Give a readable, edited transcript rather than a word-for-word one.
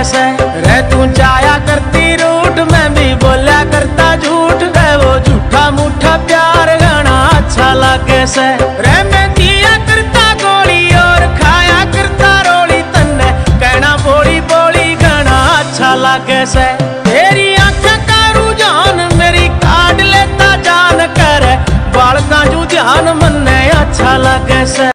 कैसे रे तू जाया करती रूठ मैं भी बोला करता झूठ है वो झूठा मूठा प्यार गाना अच्छा लगे से रे मैं दिया करता गोली और खाया करता रोली तन्ने कहना बोली बोली गाना अच्छा लगे से तेरी आंखें का रुझान मेरी काट लेता जान कर बालका जू ध्यान मन्ने अच्छा लगे से।